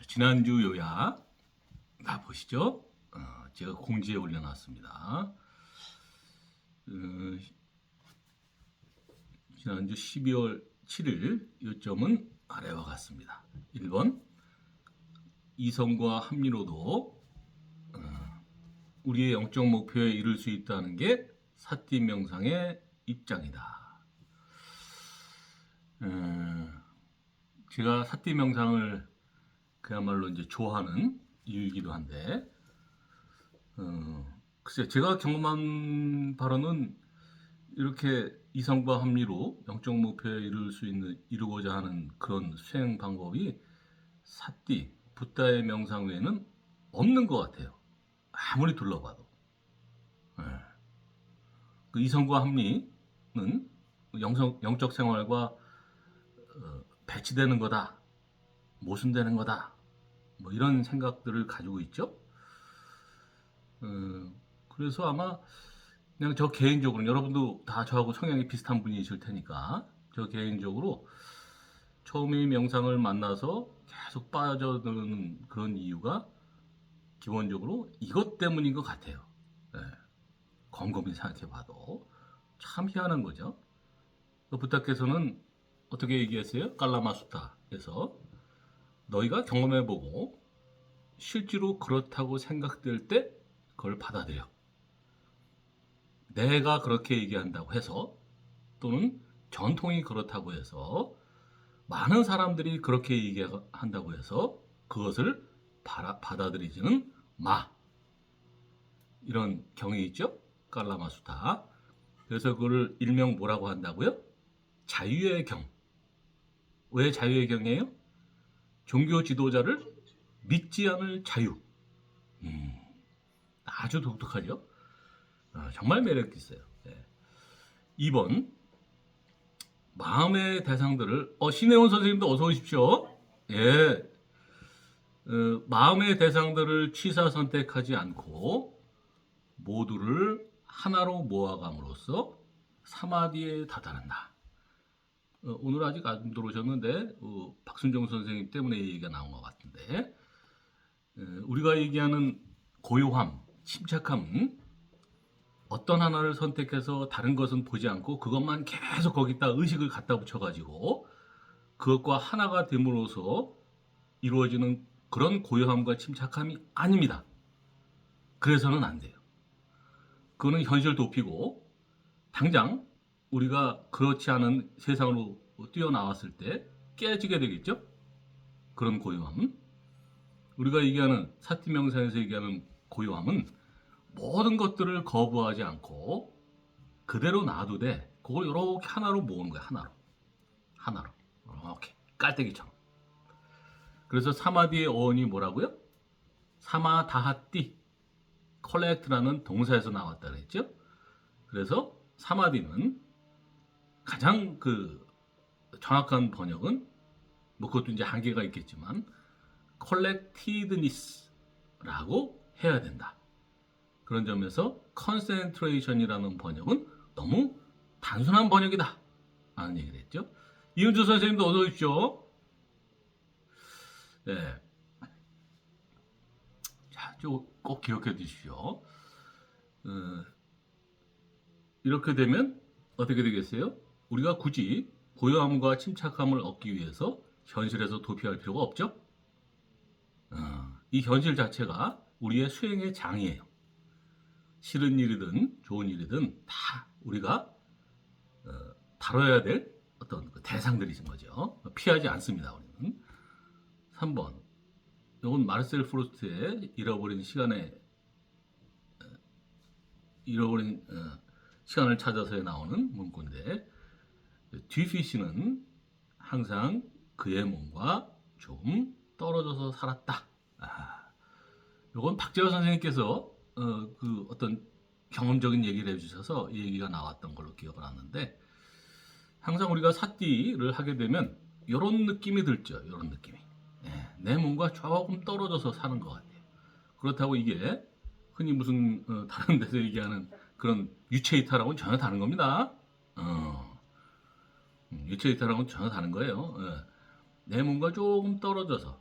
지난주 요약 보시죠. 제가 공지에 올려놨습니다. 지난주 12월 7일 요점은 아래와 같습니다. 1번, 이성과 합리로도 우리의 영적 목표에 이룰 수 있다는 게 사띠 명상의 입장이다. 제가 사띠 명상을 그야말로 이제 좋아하는 이유이기도 한데, 글쎄 제가 경험한 바로는 이렇게 이성과 합리로 영적 목표에 이루고자 하는 그런 수행 방법이 사띠, 붓다의 명상 외에는 없는 것 같아요. 아무리 둘러봐도. 그 이성과 합리는 영적 생활과 배치되는 거다, 모순되는 거다, 뭐 이런 생각들을 가지고 있죠. 그래서 아마 그냥 저 개인적으로, 여러분도 다 저하고 성향이 비슷한 분이실 테니까, 저 개인적으로 처음에 명상을 만나서 계속 빠져드는 그런 이유가 기본적으로 이것 때문인 것 같아요. 곰곰이 생각해봐도 참 희한한 거죠. 부타께서는 어떻게 얘기했어요? 깔라마수타에서 너희가 경험해보고 실제로 그렇다고 생각될 때 그걸 받아들여. 내가 그렇게 얘기한다고 해서, 또는 전통이 그렇다고 해서, 많은 사람들이 그렇게 얘기한다고 해서 그것을 받아들이지는 마. 이런 경이 있죠? 깔라마수타. 그래서 그걸 일명 뭐라고 한다고요? 자유의 경. 왜 자유의 경이에요? 종교 지도자를 믿지 않을 자유. 아주 독특하죠? 정말 매력 있어요. 2번, 마음의 대상들을, 신혜원 선생님도 어서 오십시오. 예. 마음의 대상들을 취사 선택하지 않고 모두를 하나로 모아감으로써 사마디에 다다른다. 오늘 아직 안 들어오셨는데 박순정 선생님 때문에 얘기가 나온 것 같은데, 우리가 얘기하는 고요함, 침착함은 어떤 하나를 선택해서 다른 것은 보지 않고 그것만 계속 거기다 의식을 갖다 붙여가지고 그것과 하나가 됨으로써 이루어지는 그런 고요함과 침착함이 아닙니다. 그래서는 안 돼요. 그거는 현실 도피고, 당장 우리가 그렇지 않은 세상으로 뛰어나왔을 때 깨지게 되겠죠? 그런 고요함은. 우리가 얘기하는 사티명상에서 얘기하는 고요함은 모든 것들을 거부하지 않고 그대로 놔두되 그걸 이렇게 하나로 모으는 거야. 하나로 이렇게 깔때기처럼. 그래서 사마디의 어원이 뭐라고요? 사마다하띠, 컬렉트라는 동사에서 나왔다 그랬죠. 그래서 사마디는 가장 정확한 번역은, 뭐 그것도 이제 한계가 있겠지만, 컬렉티드니스라고 해야 된다. 그런 점에서 컨센트레이션이라는 번역은 너무 단순한 번역이다 라는 얘기를 했죠. 이은주 선생님도 어서 오십시오. 네. 자, 꼭 기억해 두십시오. 이렇게 되면 어떻게 되겠어요? 우리가 굳이 고요함과 침착함을 얻기 위해서 현실에서 도피할 필요가 없죠. 이 현실 자체가 우리의 수행의 장이에요. 싫은 일이든 좋은 일이든 다 우리가 다뤄야 될 어떤 대상들이신 거죠. 피하지 않습니다, 우리는. 3번, 이건 마르셀 프루스트의 잃어버린 시간을 찾아서에 나오는 문구인데, 뒤피시는 항상 그의 몸과 좀 떨어져서 살았다. 이건 박재호 선생님께서 어떤 경험적인 얘기를 해주셔서 이 얘기가 나왔던 걸로 기억을 하는데, 항상 우리가 사띠를 하게 되면 이런 느낌이 들죠. 이런 느낌이. 내 몸과 조금 떨어져서 사는 것 같아요. 그렇다고 이게 흔히 무슨 다른 데서 얘기하는 그런 유체이탈하고는 전혀 다른 겁니다. 유체이탈하고는 전혀 다른 거예요. 내 몸과 조금 떨어져서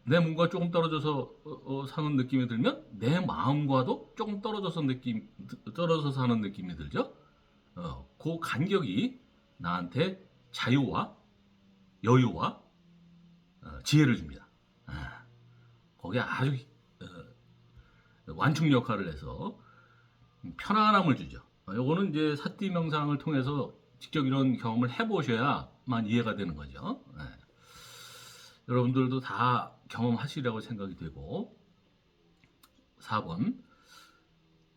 내 몸과 조금 떨어져서 사는 느낌이 들면 내 마음과도 조금 떨어져서 사는 느낌이 들죠. 그 간격이 나한테 자유와 여유와 지혜를 줍니다. 거기에 아주 완충 역할을 해서 편안함을 주죠. 요거는 이제 사띠 명상을 통해서 직접 이런 경험을 해보셔야만 이해가 되는 거죠. 여러분들도 다 경험하시리라고 생각이 되고, 4번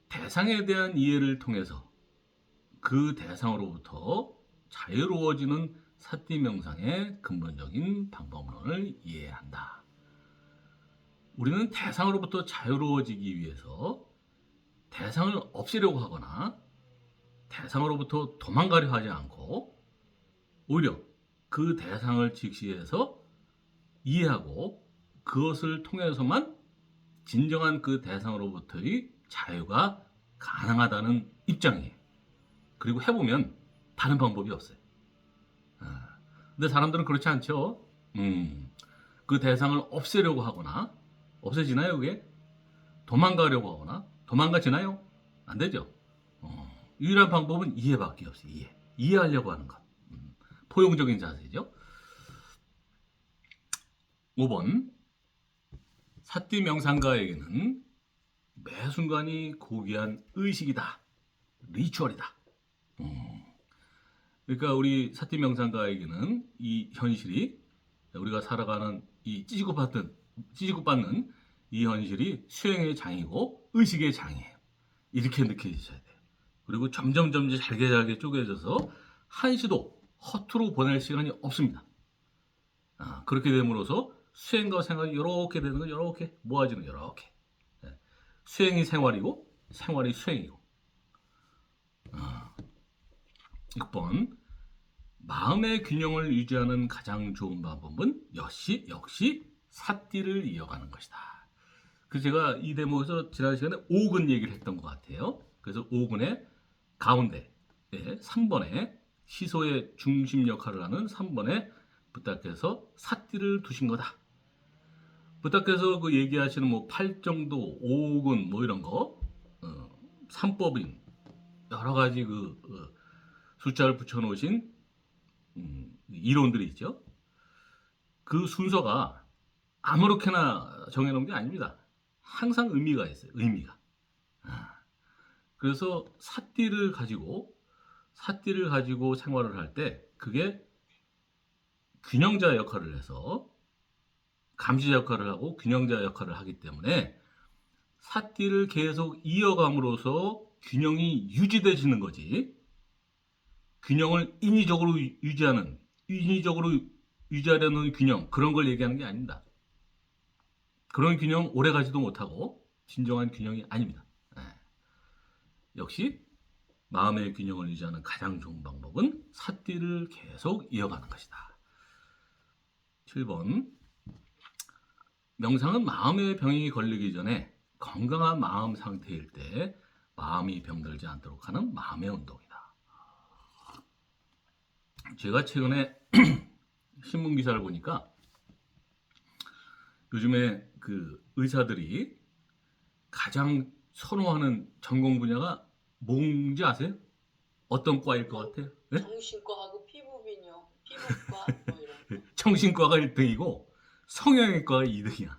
대상에 대한 이해를 통해서 그 대상으로부터 자유로워지는 사띠 명상의 근본적인 방법론을 이해해야 한다. 우리는 대상으로부터 자유로워지기 위해서 대상을 없애려고 하거나 대상으로부터 도망가려 하지 않고 오히려 그 대상을 직시해서 이해하고 그것을 통해서만 진정한 그 대상으로부터의 자유가 가능하다는 입장이에요. 그리고 해보면 다른 방법이 없어요. 근데 사람들은 그렇지 않죠. 그 대상을 없애려고 하거나 없애지나요 그게? 도망가려고 하거나 도망가지나요? 안 되죠. 유일한 방법은 이해밖에 없어요. 이해하려고 하는 것. 포용적인 자세죠. 5번 사띠 명상가에게는 매 순간이 고귀한 의식이다. 리추얼이다. 그러니까 우리 사띠 명상가에게는 이 현실이 우리가 살아가는 이 찌지고 받는 이 현실이 수행의 장이고 의식의 장이에요. 이렇게 느껴지셔야 돼요. 그리고 점점 잘게 쪼개져서 한시도 허투루 보낼 시간이 없습니다. 그렇게 됨으로써 수행과 생활이 이렇게 되는 건 이렇게 모아지는 이렇게. 수행이 생활이고 생활이 수행이고. 6번 마음의 균형을 유지하는 가장 좋은 방법은 역시 사띠를 이어가는 것이다. 그래서 제가 이 대목에서 지난 시간에 5근 얘기를 했던 것 같아요. 그래서 5근의 가운데 3번에 시소의 중심 역할을 하는 3번에 부탁해서 사띠를 두신 거다. 부탁해서 그 얘기하시는 뭐 8정도, 5근 뭐 이런 거, 3법인 여러 가지 숫자를 붙여놓으신 이론들이 있죠. 그 순서가 아무렇게나 정해놓은 게 아닙니다. 항상 의미가 있어요. 의미가. 그래서 사띠를 가지고 생활을 할 때 그게 균형자 역할을 해서 감시 역할을 하고 균형자 역할을 하기 때문에 사띠를 계속 이어감으로써 균형이 유지되시는 거지. 균형을 인위적으로 유지하려는 균형, 그런 걸 얘기하는 게 아닙니다. 그런 균형 오래 가지도 못하고 진정한 균형이 아닙니다. 역시 마음의 균형을 유지하는 가장 좋은 방법은 사띠를 계속 이어가는 것이다. 7번 명상은 마음의 병이 걸리기 전에 건강한 마음 상태일 때 마음이 병들지 않도록 하는 마음의 운동이다. 제가 최근에 신문 기사를 보니까 요즘에 그 의사들이 가장 선호하는 전공 분야가 뭔지 아세요? 어떤 과일 것 같아요? 네? 정신과하고 피부과 뭐 이런. 정신과가 1등이고 성형외과가 2등이야.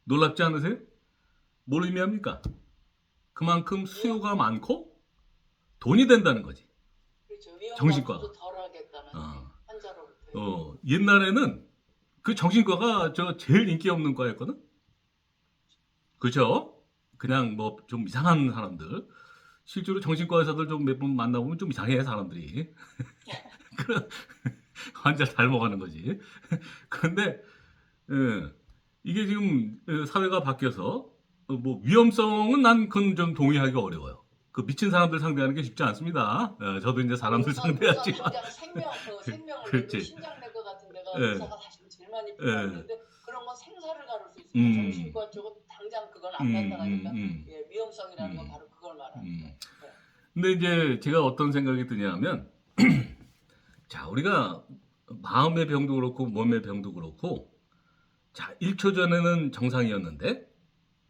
놀랍지 않으세요? 뭘 의미합니까? 그만큼 수요가 많고 돈이 된다는 거지. 그렇죠. 정신과가. 위험도 덜하겠다는 환자로부터. 옛날에는 그 정신과가 제일 인기 없는 과였거든. 그렇죠? 그냥 뭐 좀 이상한 사람들. 실제로 정신과 의사들 좀 몇 번 만나보면 좀 이상해 사람들이. 환자 닮아가는 거지. 그런데 이게 지금 사회가 바뀌어서 뭐 위험성은 난 그건 좀 동의하기가 어려워요. 그 미친 사람들 상대하는 게 쉽지 않습니다. 저도 이제 사람들 상대하지만. 당장 생명을 그렇지. 심장 낼 것 같은 데가 예. 의사가 사실 제일 많이 필요한데 그런 건 생사를 가를 수 있습니다. 정신과 쪽은 당장 그건 안 나타나니까 위험성이라는 건 바로 그걸 말하는 거예요. 근데 이제 제가 어떤 생각이 드냐면 자, 우리가 마음의 병도 그렇고 몸의 병도 그렇고 자, 1초 전에는 정상이었는데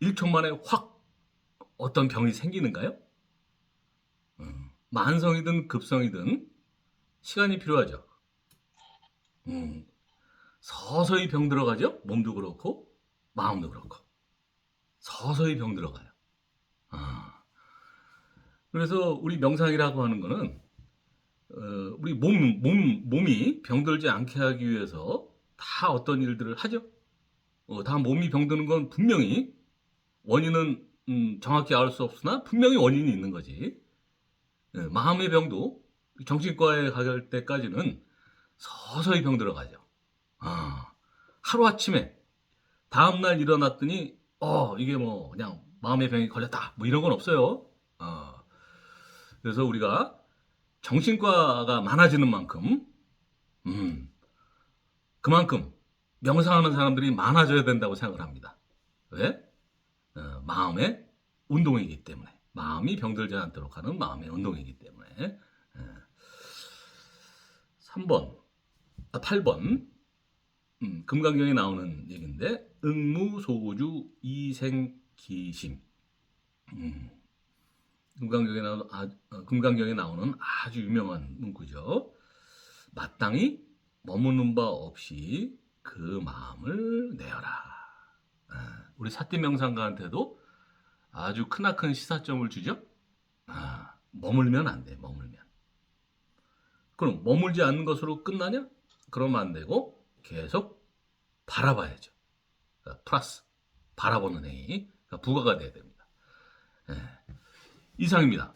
1초 만에 확 어떤 병이 생기는가요? 만성이든 급성이든 시간이 필요하죠. 서서히 병 들어가죠. 몸도 그렇고 마음도 그렇고 서서히 병 들어가요. 그래서 우리 명상이라고 하는 거는 우리 몸이 병들지 않게 하기 위해서 다 어떤 일들을 하죠. 다 몸이 병드는 건 분명히 원인은 정확히 알 수 없으나 분명히 원인이 있는 거지. 마음의 병도 정신과에 갈 때까지는 서서히 병 들어가죠. 하루아침에 다음날 일어났더니 이게 뭐 그냥 마음의 병이 걸렸다 뭐 이런 건 없어요. 그래서 우리가 정신과가 많아지는 만큼 그만큼 명상하는 사람들이 많아져야 된다고 생각을 합니다. 왜? 마음의 운동이기 때문에. 마음이 병들지 않도록 하는 마음의 운동이기 때문에. 8번 금강경에 나오는 얘기인데 응무소주 이생기심. 금강경에 나오는 아주 유명한 문구죠. 마땅히 머무는 바 없이 그 마음을 내어라. 우리 사띠 명상가한테도 아주 크나큰 시사점을 주죠. 머물면 안 돼. 머물면. 그럼 머물지 않는 것으로 끝나냐? 그러면 안 되고 계속 바라봐야죠. 플러스 바라보는 행위, 부가가 돼야 됩니다. 이상입니다.